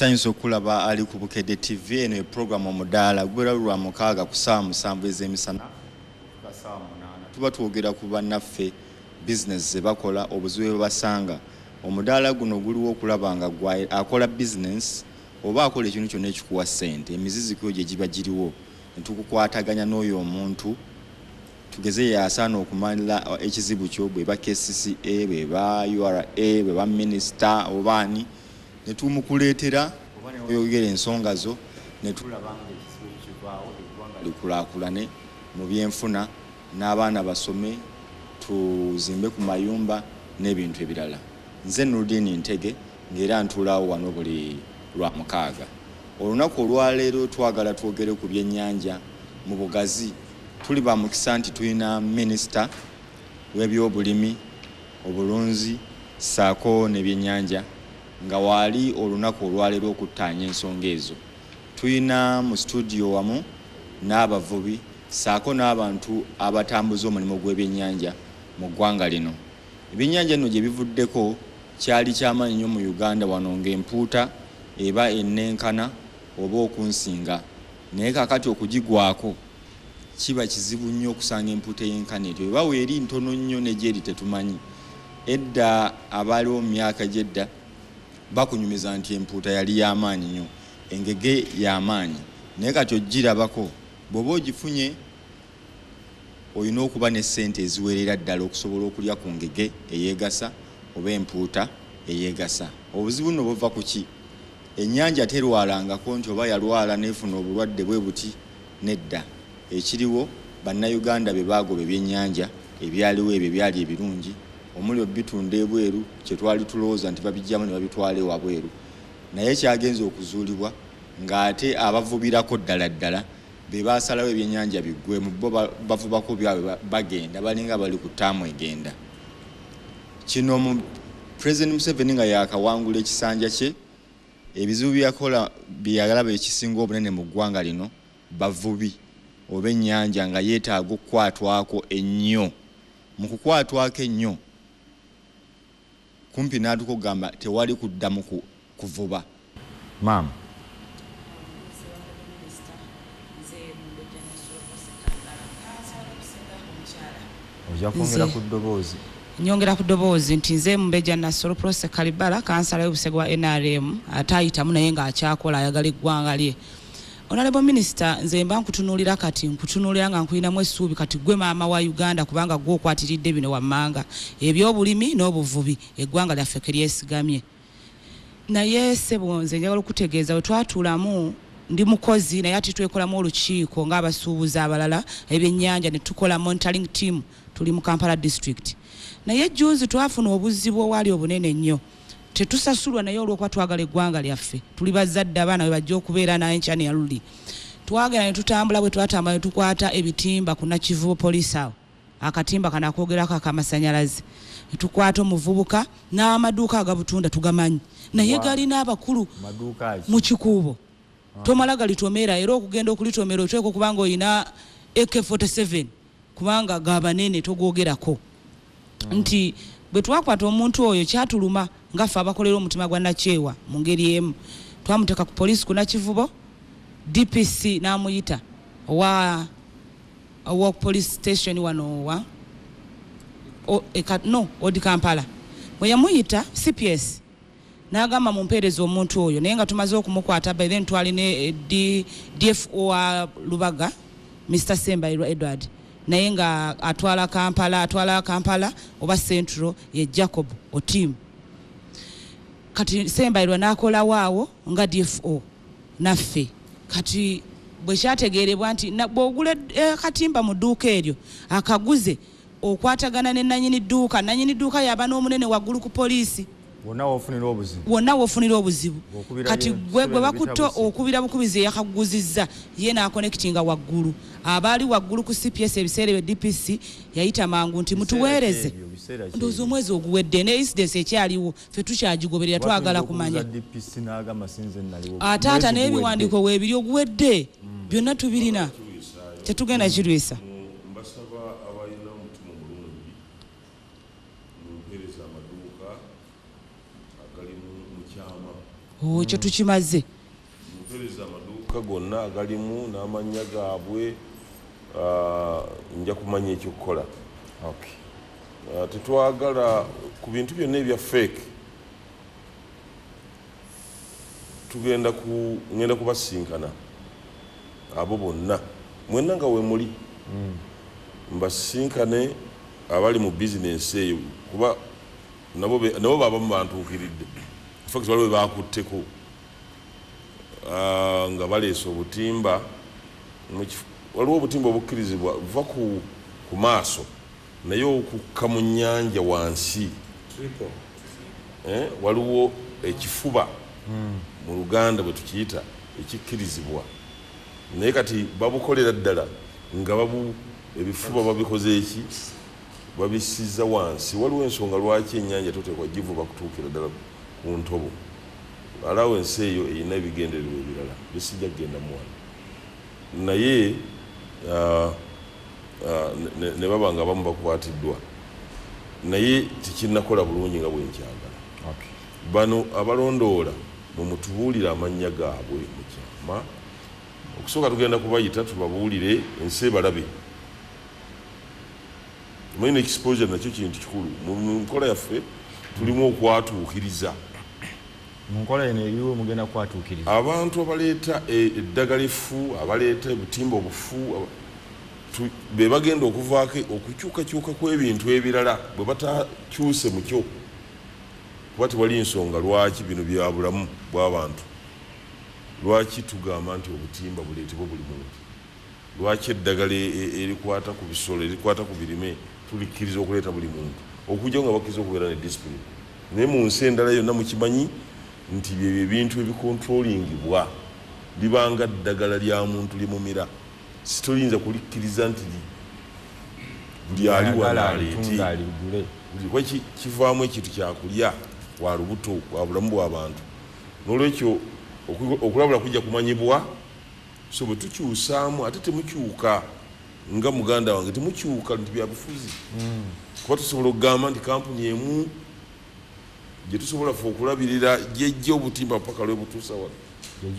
nsanyusa okulaba ali ku Bukedde TV eno eprogramu omudaala gubeera lwa 6 ku ssaawa 7 ez'emisana kutuuka ssaawa 8 tuba twogera ku bannaffe bizinesi ze bakola obuzibu bwe basanga. Omudaala guno guliwo okulaba nga akola bizinesi oba akola ekintu kyonna ekikuwa ssente emiziziko gye giba giriwo ne tukukwataganya n'oyo omuntu tugeze yasaana okumalira ekizibu kyo bwe ba KCCA bwe ba URA bwe ba minisita obaani ne tumukuleetera oba ne oyogera ensonga zo ne tulaba nga ekizibu kivaawo eggwanga likulaakulane mu byenfuna n'abaana basome tuzimbe ku mayumba n'ebintu ebirala. Nze Nurdin Ntege ng'era ntuulaawo wano buli lwa 6. Olunaku olwaleero twagala twogere ku byennyanja mu bugazi. Tuli ba mukisa nti tulina minisita w'ebyobulimi obulunzi ssaako n'ebyennyanja nga waali olunaku olwaleero okuttaanya ensonga ezo. Tulina mu studio wamu n'abavubi ssaako n'abantu abatambuza omulimu gw'ebyennyanja mu ggwanga lino. Ebyennyanja nno gye bivuddeko kyali ky'amaanyi nnyo mu Uganda wano ng'empuuta eba ennenkana oba okunsinga, naye kaakati okugigwako kiba kizibu nnyo okusanga empuuta ey'enkana etyo eba weeri ntono nnyo n'egyeri tetumanyi. Edda abaaliwo mu myaka gy'edda bakunyumiza nti empuuta yali y'amaanyi nnyo, engege y'amaanyi, naye kati ogirabako bw'oba ogifunye olina okuba ne ssente eziwerera ddala okusobola okulya ku ngege eyeegasa oba empuuta eyeegasa. Obuzibu nno buva ku ki? Ennyanja terwalangako nti oba yalwala neefuna obulwadde bwe buti, nedda. Ekiriwo bannayuganda be baagoba ebyennyanja ebyaliwo ebyo byali ebirungi, omuli bitunda ebweru kye twali tulowooza nti babijjamu ne babitwala ewabweru, naye kyagenza okuzuulibwa ng'ate abavubirako ddala ddala be baasalawo ebyennyanja biggwe mu bo bavubako byabwe bagenda balinga bali ku ttaamu egenda. Kino mu President Museveni nga yakawangula ekisanja kye, ebizibu byakola byeyalaba ekisinga obunene mu ggwanga lino bavubi oba ennyanja nga yeetaaga okukwatwako ennyo. Mu kukwatwako ennyo kumpi n'atuka okugamba tewali kuddamu kuvuba. Maama ojja kwongera ku ddoboozi. Nyongera ku ddoboozi nti nze Mumbejja Nasolo Prose Kalibala kansala y'obusege wa NRM atayitamu naye ng'akyakola ayagala eggwanga lye. Honorable Minister, nze mba nkutunuulira kati nkutunuulira nga nkulinamu essuubi kati gwe maama wa Uganda kubanga gwe okwatiridde bino wammanga ebyobulimi n'obuvubi eggwanga lyaffe ke lyesigamye. Naye ssebo nze njagala okutegeeza bwe twatuulamu ndi mukozi naye ati twekolamu olukiiko ng'abasuubuzi abalala ebyennyanja ne tukola monitoring team tuli mu Kampala district. Naye jjuuzi twafuna obuzibu obwali obunene nnyo. Tetusasulwa naye olw'okuba twagala eggwanga lyaffe. Tuli bazadde abaana bwe bajja okubeera n'enkya ne yaluli. Twagala ne tutambula bwe twatambula ne tukwata ebitimba ku Nakivubo police awo. Akatimba kana akoogerako ak'amasannyalaze. Ne tukwata omuvubuka n'amaduuka agabutunda tugamanyi. Naye galina abakulu mu kikuubo. Tomala galitomeera era okugenda okulitomeera oteeka okuba nga olina AK-47 kubanga gabanene togoogerako. Nti bwe twakwata omuntu oyo kyatuluma ngaffe abakolera omutima gwa Nakyewa mu ngeri emu. Twamuteeka ku poliisi ku Nakivubo, DPC n'amuyita owa police station wano wa Odi Kampala. Bwe yamuyita CPS n'agamba mumpeereza omuntu oyo naye nga tumaze okumukwata by then twaline DFO wa Lubaga Mr. Sembairwa Edward naye nga atwala Kampala oba Central ye Jacob Otim. Kati Sembairwa n'akola waawo nga DFO naffe. Kati bwe kyategeerebwa nti bw'ogula akatimba mu dduuka eryo akaguze okwatagana ne nannyini dduuka yaba n'omunene waggulu ku poliisi. Wonna w'ofunira obuzibu. Kati gwe bakutta okubira bukubizi yakaguzizza ye n'akonekitinga waggulu. Abaali waggulu ku CPS ebiseera ebyo DPC yayita mangu nti mutuweereze. Ndowooza omwezi oguwedde ne incidence ekyaliwo ffe tukyagigoberera twagala kumanya. Ataata n'ebiwandiiko weebiri oguwedde byonna tubirina. Tetugenda kirwisa. ekyo tukimaze mpereza amaduuka gonna agalimu n'amannya gaabwe nja kumanya ekyokukola. Tetwagala ku bintu byonna ebya fake ngenda kubasinkana abo bonna mwenna nga we muli mbasinkane abali mu bizinesi eyo kuba nabo baba bantuukiridde fact waliwo bakutteko nga baleese obutimba waliwo obutimba obukkirizibwa buva ku maaso naye okukka mu nnyanja wansi waliwo ekifuba mu Luganda bwe tukiyita ekikkirizibwa naye kati babukolera ddala nga ebifuba babikoze eki babisiza wansi. Waliwo ensonga lwaki ennyanja toteekwa givuba kutuukira ddala ku ntobo. Alawo ensi eyo erina ebigendererwa ebirala bisijja kugenda muwano naye ne baba nga abamu bakwatiddwa naye tikinakola bulungi nga bwenkyagala. Bano abalondoola mumutubuulire amannya gaabwe mu kyama. Okusooka tugenda kubayita tubabuulire ensi ebalabe. Tumanyi exposure nakyo kintu kikulu mu nkola yaffe tulimu okwatuukiriza. Mu nkola eno eriwo mugenda kwatuukiriza abantu abaleeta eddagala effu abaleeta obutimba obufu be bagenda okuvaako okukyukakyuka kw'ebintu ebirala bwe batakyuse mu kyo kuba tewali nsonga lwaki bino bya bulamu bw'abantu. Lwaki tugamba nti obutimba buleetebwa buli muntu? Lwaki eddagala erikwata ku bisolo erikwata ku birime tulikkiriza okuleeta buli muntu okujja nga bakkiriza okubeera ne discipline? Naye mu nsi endala yonna mukimanyi nti byebyo ebintu ebikontrolingibwa libanga ddagala lya muntu limumira. Situlinza kulikkiriza nti buli ali wano aleete kuba kivaamu ekintu kyakulya wa lubuto wa bulamu bw'abantu. N'olwekyo okulabula kujja kumanyibwa so bwe tukyusaamu ate temukyuka nga muganda wange temukyuka nti byabufuzi kuba tusobola okugamba nti kampuni emu gye tusobola fe okulabirira gyejja obutimba paka lwebutuusa wano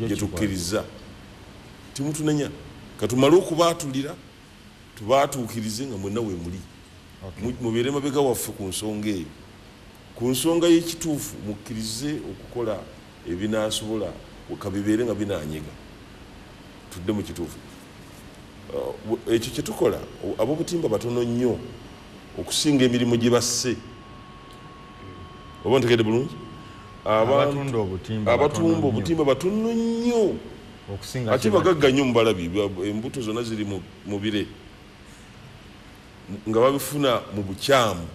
gye tukkiriza timutunenya katumale okubaatulira tubaatuukirize nga mwenna we muli mubeere mabega waffe ku nsonga eyo. Ku nsonga y'ekituufu mukkirize okukola ebinaasobola kabibeere nga binaanyega tudde mu kituufu. Ekyo kye tukola ab'obutimba batono nnyo okusinga emirimu gye basse. Oba ntegedde bulungi? Abatumba obutimba batono nnyo ate bagagga nnyo mu balabi. Embuto zonna ziri mu bire nga babifuna mu bukyamu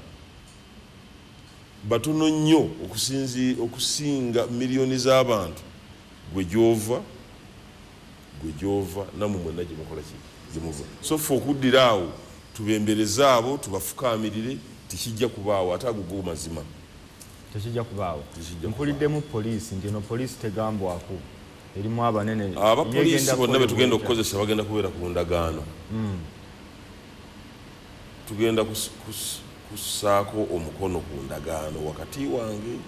batono nnyo okusinga miliyoni z'abantu gwe gyova namwe mwenna gye mukola gyemuva. So ffe okuddira awo tubembereze abo tubafukaamirire tikijja kubaawo ate ago go mazima tekijja kubaawo. Mpuliddemu poliisi nti eno poliisi tegambwako erimu abanene. Abapoliisi bonna betugenda okukozesa bagenda kubeera ku ndagaano. Tugenda kussaako omukono ku ndagaano wakati wange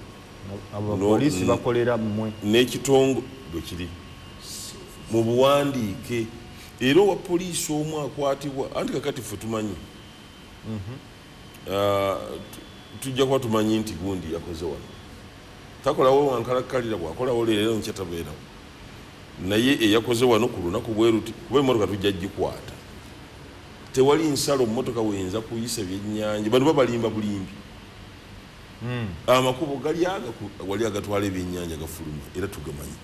abapoliisi bakolera mmwe n'ekitongole bwe kiri mu buwandiike era owa poliisi omu akwatibwa anti kakati ffe tumanyi tujja kuba tumanyi nti gundi yakoze wano takolawo wankalakkalira bwakolawo leero nkyatabeerawo naye eyakoze wano ku lunaku bweruti kuba emmotoka tujja gikwata. Tewali nsalo mmotoka weyinza kuyisa ebyennyanja bano babalimba bulimbi. Amakubo wali agatwala ebyennyanja gafuluma era tugamanyi.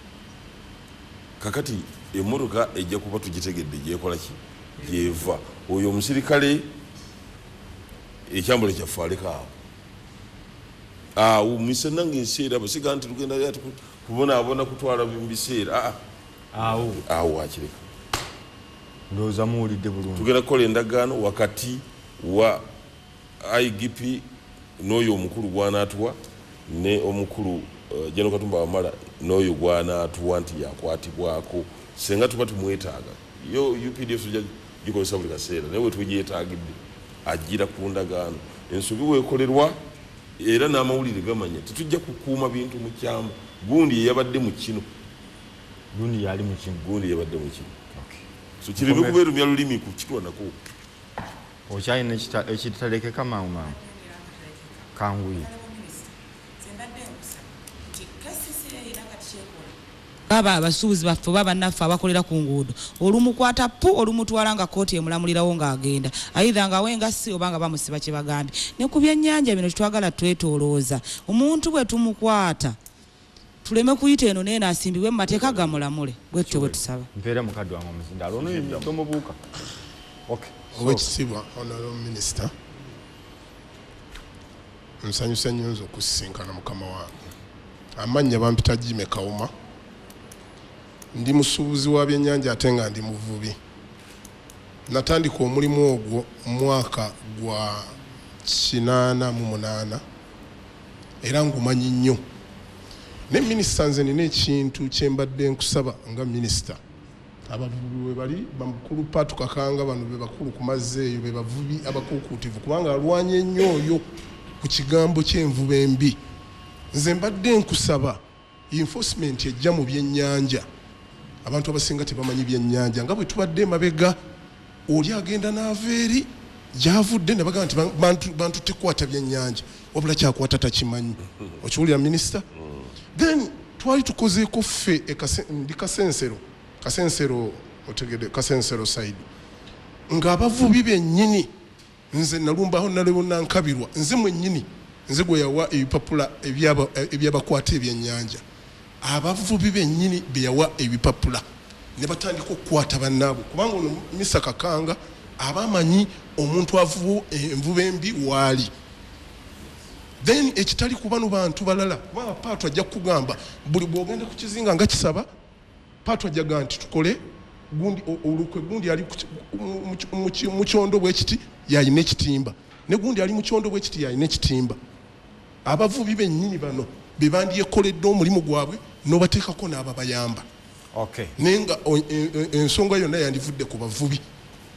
Kakati emmotoka ejja kuba tugitegedde gyekola ki gyeva oyo omusirikale ekyambalo kyaffe aleka awo misana ng'enseera basiga nti tugenda kubonaabona kutwala mu biseera awo akireka. Ndowooza muwulidde bulungi. Tugenda kukola endagaano wakati wa IGP n'oyo omukulu gw'anaatuwa ne omukulu General Katumba Wamala n'oyo gw'anaatuwa nti yakwatibwako senga tuba tumwetaaga. Yo UPDF tujja gikozesa buli kaseera naye we tugyetaagidde ajjira ku ndagaano ensobi weekolerwa era n'amawulire gamanya tetujja kukuuma bintu mu kyama gundi yabadde mu kino gundi yali mu kino gundi yabadde mu kino so kirebe kubeerumya lulimi ku kitwanako okyalina ekitalekeka mangu kanguye baba abasuubuzi baffe oba bannaffe abakolera ku nguudo olumukwata pu olumutwala nga kooti emulamulirawo ng'agenda ayitha nga wenga si oba nga bamusiba kye bagambye ne ku byennyanja bino kitwagala twetolooza omuntu bwe tumukwata tuleme kuyita eno neena asimbibwe mu mateeka gamulamule bwetyo bwe tusaba mpeera mukadde wange omuzindaalo ono tomubuuka owekitiibwa honorable minister nsanyusa nnyo nze okusisinkana mukama wange amannya bampita Jimmy Kawuma ndi musuubuzi wa byennyanja ate nga ndi muvubi natandika omulimu ogwo mwaka gwa 88 era ngumanyi nnyo ne minisita nze nina ekintu kyembadde nkusaba nga minisita abavubi we bali bamukulu Paatu Kakanga bano be bakulu ku mazzi eyo be bavubi abakuukutivu kubanga alwanye nnyo oyo ku kigambo ky'envuba embi nze mbadde nkusaba enforcement ejja mu byennyanja abantu abasinga tebamanyi byennyanja nga bwe tubadde emabega oli agenda n'aveeri gyavudde ne bagamba nti bantu tekwata byennyanja wabula kyakwata takimanyi okiwulira minisita then twali tukozeeko ffe ndi kasensero otegede kasensero side ng'abavubi bennyini nze nalumbaho nalewonankabirwa nze mwennyini nze gwe yawa ebipapula ebyabakwata ebyennyanja abavubi bennyini be yawa ebipapula ne batandika okukwata bannaabwe kubanga ono Mr. Kakanga abamanyi omuntu avuba envuba embi waali then ekitali kuba no bantu balala kubanga Paatu ajja kugamba buli bw'ogenda ku kizinga nga kisaba Paatu ajja gamba nti tukole gundi olukwe gundi ali mu kyondo bw'ekiti yalina ekitimba ne gundi ali mu kyondo bw'ekiti yalina ekitimba abavubi bennyini bano be bandyekoledde omulimu gwabwe n'obateekako n'ababayamba naye nga ensonga yonna yandivudde ku bavubi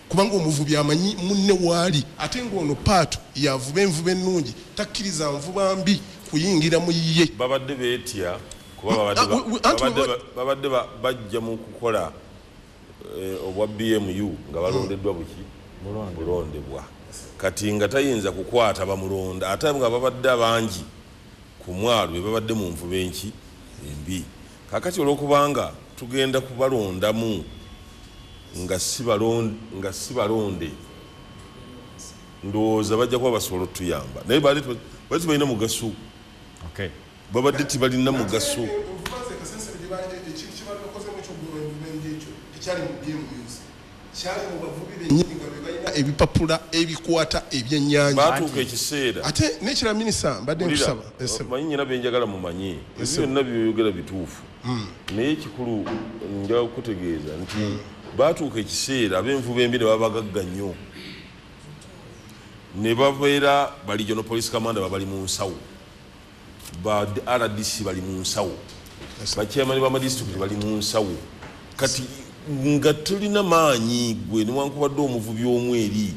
kubanga omuvubi amanyi munne waali ate ng'ono Paatu yavuba envuba ennungi takkiriza nvuba mbi kuyingira mu ye babadde beetya kuba babadde bajja mu kukola obwa BMU nga balondeddwa buki bulondebwa kati nga tayinza kukwata bamulonda ate nga babadde abangi ku mwalo be babadde mu nvuba enki embi kakati olw'okubanga tugenda kubalondamu nga si balonde ndowooza bajja kuba basobola otuyamba naye bali balina mugaso babadde tibalina mugaso ebipapula ebikwata ebyennyanja batuuka ekiseera ate nekira minisita mbadde nkusaba manyi nyina byenjagala mumanyi ebyo byonna byoyogera bituufu naye ekikulu njagala kukutegeeza nti batuuka ekiseera ab'envuba embi ne babagagga nnyo ne babeera bali Regional Police Commander babali mu nsawo ba RDC bali mu nsawo bakyamani b'amadistrict bali mu nsawo kati nga tulina maanyi gwe newankubadde omuvubi omweri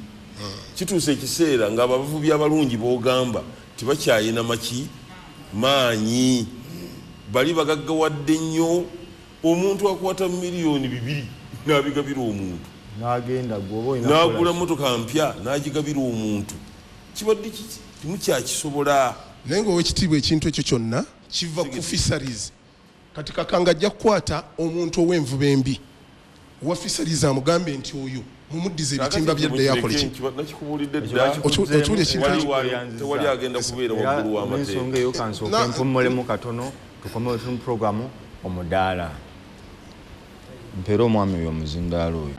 kituuse ekiseera nga abavubi abalungi boogamba tibakyayina maki maanyi bali bagaggawadde nnyo omuntu akwata miliyoni 2 n'abigabira omuntu n'agula motoka mpya n'agigabira omuntu kibadde timukyakisobola naye ngaowekitiibwa ekintu ekyo kyonna kiva ku fisheries kati Kakanga ajja kukwata omuntu ow'envuba embi wa fisheries amugambe nti oyo mumuddize ebitimba byadde yakola nakikubuulidde dda okiwulira ekintu tewali agenda kubeera waggulu w'amateeka ensonga eyo kansooka empumulemu katono tukomewo tunu programu omudaala mpeera omwami oyo omuzindaalo oyo